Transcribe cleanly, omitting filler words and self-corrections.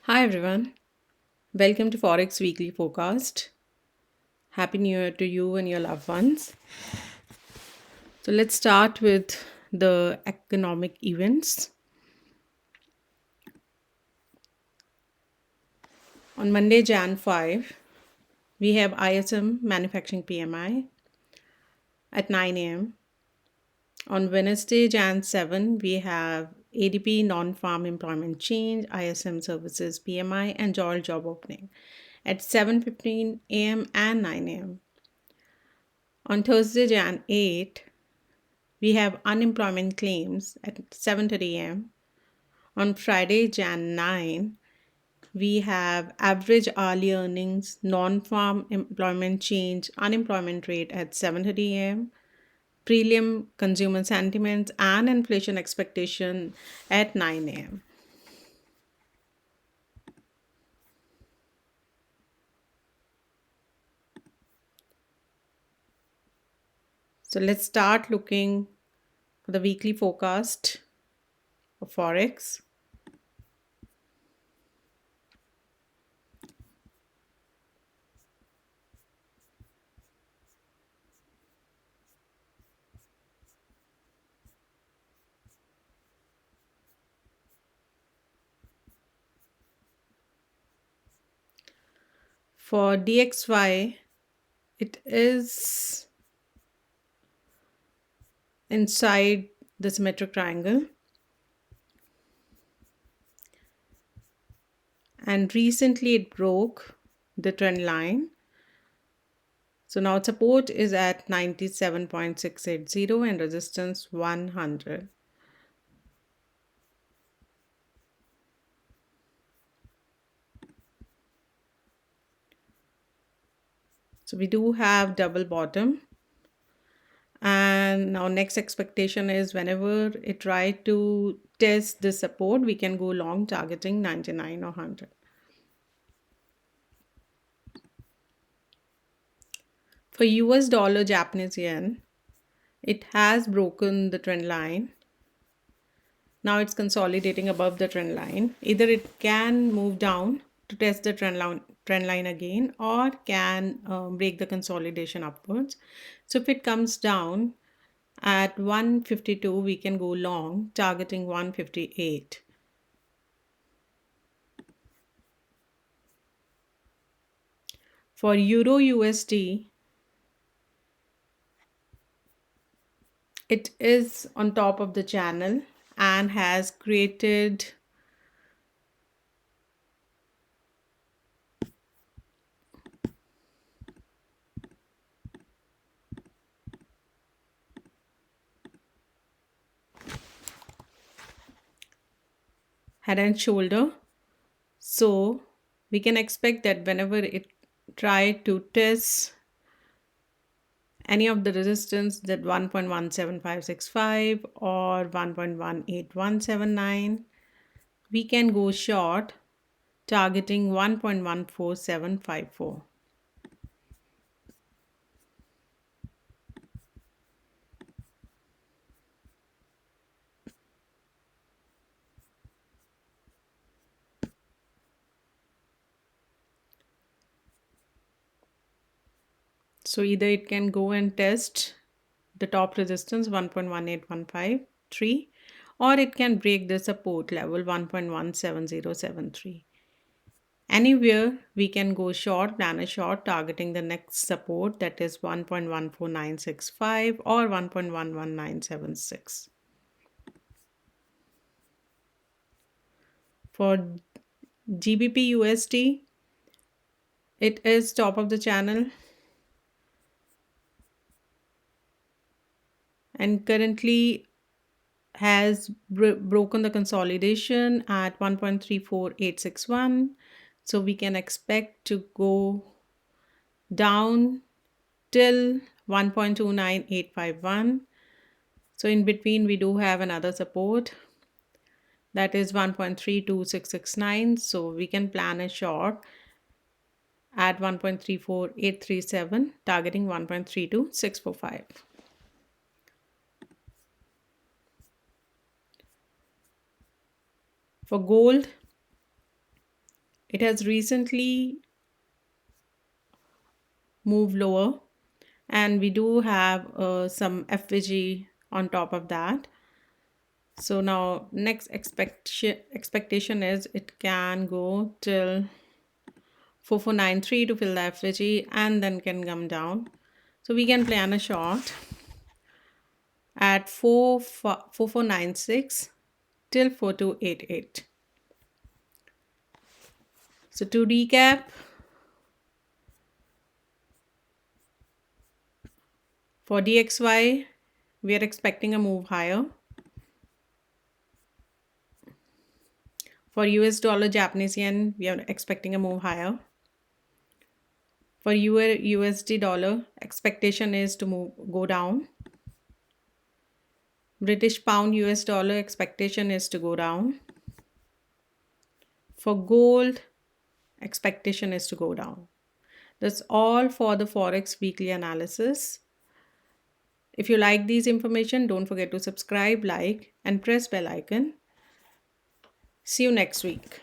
Hi everyone, welcome to Forex Weekly Forecast. Happy New Year to you and your loved ones. So let's start with the economic events. On Monday, Jan 5, we have ISM Manufacturing PMI at 9 a.m. On Wednesday, Jan 7, we have ADP Non-Farm Employment Change, ISM Services PMI, and job opening at 7:15 a.m. and 9 a.m. On Thursday, Jan 8, we have unemployment claims at 7:30 a.m. On Friday, Jan 9, we have average hourly earnings, non-farm employment change, unemployment rate at 7:30 a.m., prelim consumer sentiments and inflation expectation at 9 a.m. So let's start looking for the weekly forecast of Forex. For DXY, it is inside the symmetric triangle, and recently it broke the trend line. So now support is at 97.680 and resistance 100. So we do have double bottom, and now next expectation is whenever it try to test the support, we can go long targeting 99 or 100. For US dollar Japanese yen, it has broken the trend line. Now it's consolidating above the trend line. Either it can move down to test the trend line again, or can break the consolidation upwards. So if it comes down at 152, we can go long, targeting 158. For Euro USD, it is on top of the channel and has created head and shoulder. So we can expect that whenever it try to test any of the resistance, that 1.17565 or 1.18179, we can go short targeting 1.14754. So either it can go and test the top resistance 1.18153, or it can break the support level 1.17073. Anywhere we can go short, plan a short targeting the next support, that is 1.14965 or 1.11976. For GBPUSD, it is top of the channel and currently has broken the consolidation at 1.34861. So we can expect to go down till 1.29851. So in between we do have another support, that is 1.32669. So we can plan a short at 1.34837, targeting 1.32645. For gold, It has recently moved lower, and we do have some FVG on top of that. So now next expectation is it can go till 4493 to fill the FVG and then can come down. So we can plan a short at 4496 till 4288. So to recap, for DXY, we are expecting a move higher. For US dollar, Japanese yen, we are expecting a move higher. For USD dollar, expectation is to go down. British pound US dollar, expectation is to go down. For gold, expectation is to go down. That's all for the Forex weekly analysis. If you like these information, don't forget to subscribe, like, and press bell icon. See you next week.